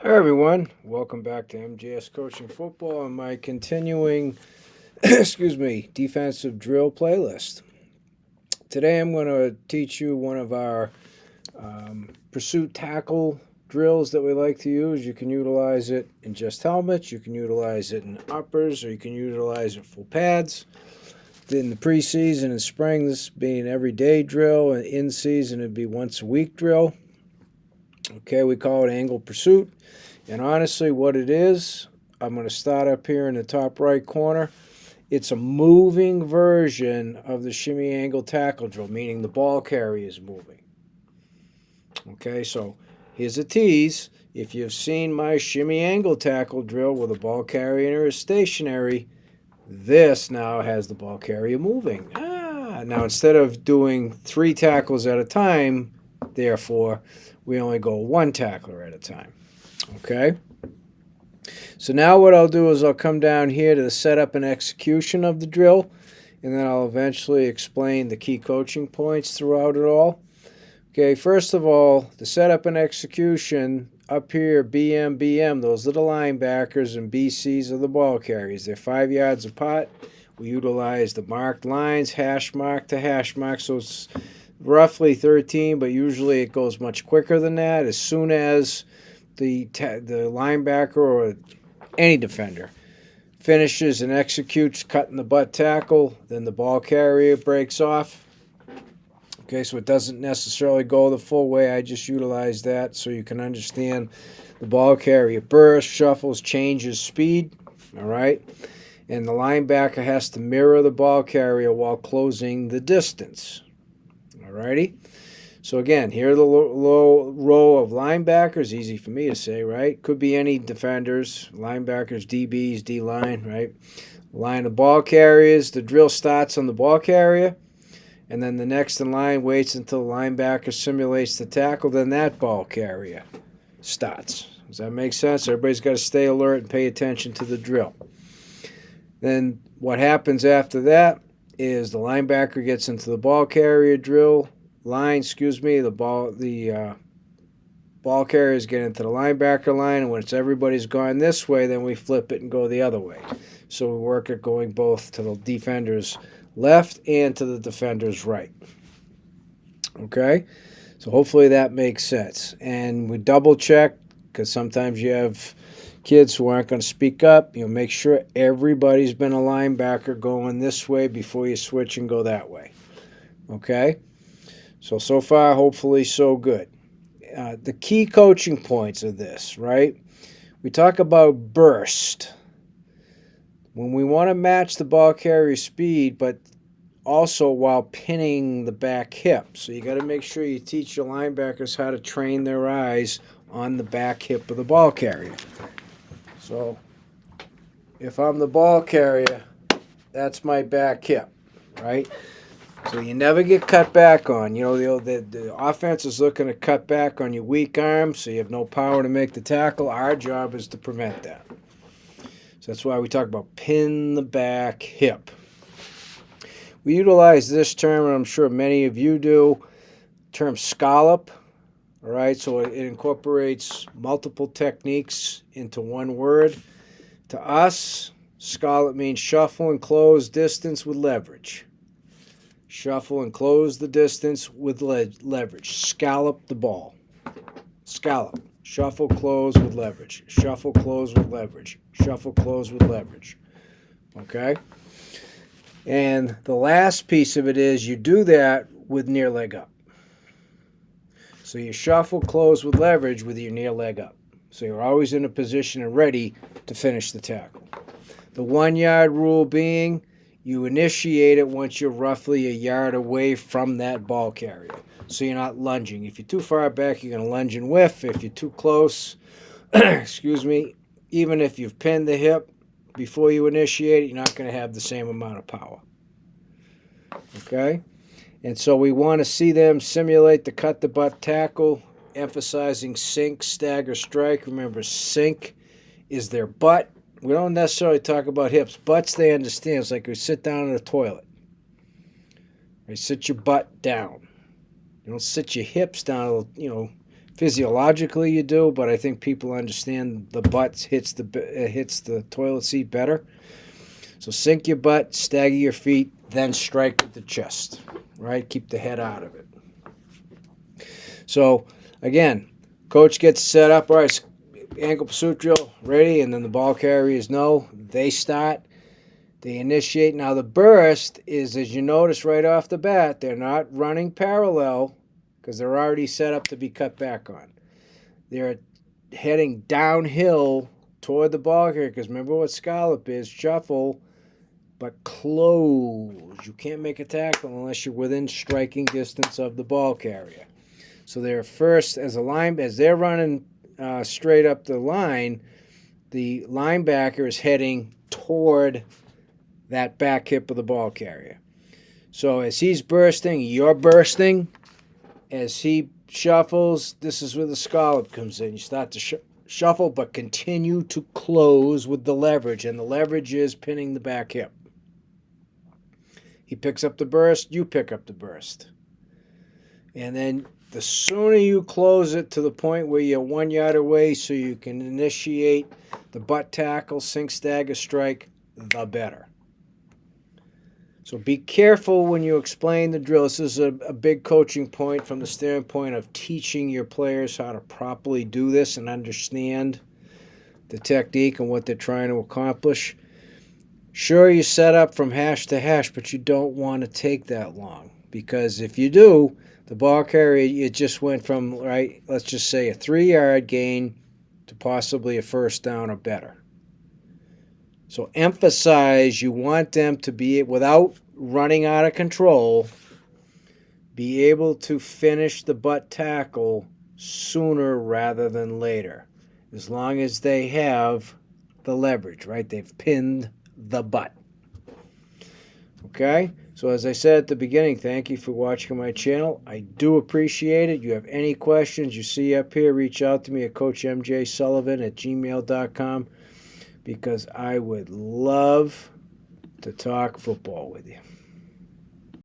Hi everyone, welcome back to MJS Coaching Football and my continuing, excuse me, defensive drill playlist. Today I'm going to teach you one of our pursuit tackle drills that we like to use. You can utilize it in just helmets, you can utilize it in uppers, or you can utilize it full pads. In the preseason and spring, this being an everyday drill, and in season it'd be once a week drill. Okay, we call it angle pursuit. And honestly, what it is, I'm going to start up here in the top right corner. It's a moving version of the shimmy angle tackle drill, meaning the ball carrier is moving. Okay, so here's a tease. If you've seen my shimmy angle tackle drill where the ball carrier is stationary, this now has the ball carrier moving. Now instead of doing 3 tackles at a time, therefore, we only go 1 tackler at a time. Okay? So now what I'll do is I'll come down here to the setup and execution of the drill, and then I'll eventually explain the key coaching points throughout it all. Okay, first of all, the setup and execution, up here, BM, those are the linebackers, and BCs are the ball carriers. They're 5 yards apart. We utilize the marked lines, hash mark to hash mark, so it's roughly 13, but usually it goes much quicker than that. As soon as the linebacker or any defender finishes and executes cutting the butt tackle, then the ball carrier breaks off. Okay, so it doesn't necessarily go the full way. I just utilize that so you can understand the ball carrier bursts, shuffles, changes speed. All right, and the linebacker has to mirror the ball carrier while closing the distance. All righty. So again, here are the low row of linebackers. Easy for me to say, right? Could be any defenders, linebackers, DBs, D-line, right? Line of ball carriers. The drill starts on the ball carrier, and then the next in line waits until the linebacker simulates the tackle. Then that ball carrier starts. Does that make sense? Everybody's got to stay alert and pay attention to the drill. Then what happens after that is the linebacker gets into the ball carrier drill line, the ball carriers get into the linebacker line, and once everybody's gone this way, then we flip it and go the other way. So we work it going both to the defender's left and to the defender's right. Okay? So hopefully that makes sense. And we double check, because sometimes you have kids who aren't going to speak up. You know, make sure everybody's been a linebacker going this way before you switch and go that way. Okay? So far, hopefully, so good. The key coaching points of this, right? We talk about burst. When we want to match the ball carrier speed, but also while pinning the back hip. So you got to make sure you teach your linebackers how to train their eyes on the back hip of the ball carrier. So if I'm the ball carrier, that's my back hip, right? So you never get cut back on. You know, the offense is looking to cut back on your weak arm, so you have no power to make the tackle. Our job is to prevent that. So that's why we talk about pin the back hip. We utilize this term, and I'm sure many of you do, term scallop. All right, so it incorporates multiple techniques into one word. To us, scallop means shuffle and close distance with leverage. Shuffle and close the distance with leverage. Scallop the ball. Scallop. Shuffle, close with leverage. Shuffle, close with leverage. Shuffle, close with leverage. Okay? And the last piece of it is you do that with near leg up. So you shuffle, close with leverage with your near leg up. So you're always in a position and ready to finish the tackle. The 1 yard rule being you initiate it once you're roughly a yard away from that ball carrier. So you're not lunging. If you're too far back, you're going to lunge and whiff. If you're too close, excuse me, even if you've pinned the hip before you initiate it, you're not going to have the same amount of power. Okay? And so we want to see them simulate the cut the butt tackle, emphasizing sink, stagger, strike. Remember, sink is their butt. We don't necessarily talk about hips. Butts, they understand. It's like we sit down in a toilet. You sit your butt down. You don't sit your hips down. It'll, Physiologically, you do, but I think people understand the butt hits the toilet seat better. So sink your butt, stagger your feet, then strike with the chest, right? Keep the head out of it. So, again, coach gets set up, all right, ankle pursuit drill, ready, and then the ball carriers know. They start, they initiate. Now, the burst is, as you notice right off the bat, they're not running parallel because they're already set up to be cut back on. They're heading downhill toward the ball carrier because remember what scallop is, shuffle, but close. You can't make a tackle unless you're within striking distance of the ball carrier. So they're first, as they're running straight up the line, the linebacker is heading toward that back hip of the ball carrier. So as he's bursting, you're bursting. As he shuffles, this is where the scallop comes in. You start to shuffle, but continue to close with the leverage, and the leverage is pinning the back hip. He picks up the burst, you pick up the burst. And then the sooner you close it to the point where you're 1 yard away so you can initiate the butt tackle, sink, stagger, strike, the better. So be careful when you explain the drill. This is a big coaching point from the standpoint of teaching your players how to properly do this and understand the technique and what they're trying to accomplish. Sure, you set up from hash to hash, but you don't want to take that long because if you do, the ball carrier, it just went from, right, let's just say a 3-yard gain to possibly a first down or better. So emphasize you want them to be, without running out of control, be able to finish the butt tackle sooner rather than later, as long as they have the leverage, right? They've pinned the butt. Okay? So as I said at the beginning, thank you for watching my channel. I do appreciate it. You have any questions you see up here, reach out to me at coachmjsullivan@gmail.com because I would love to talk football with you.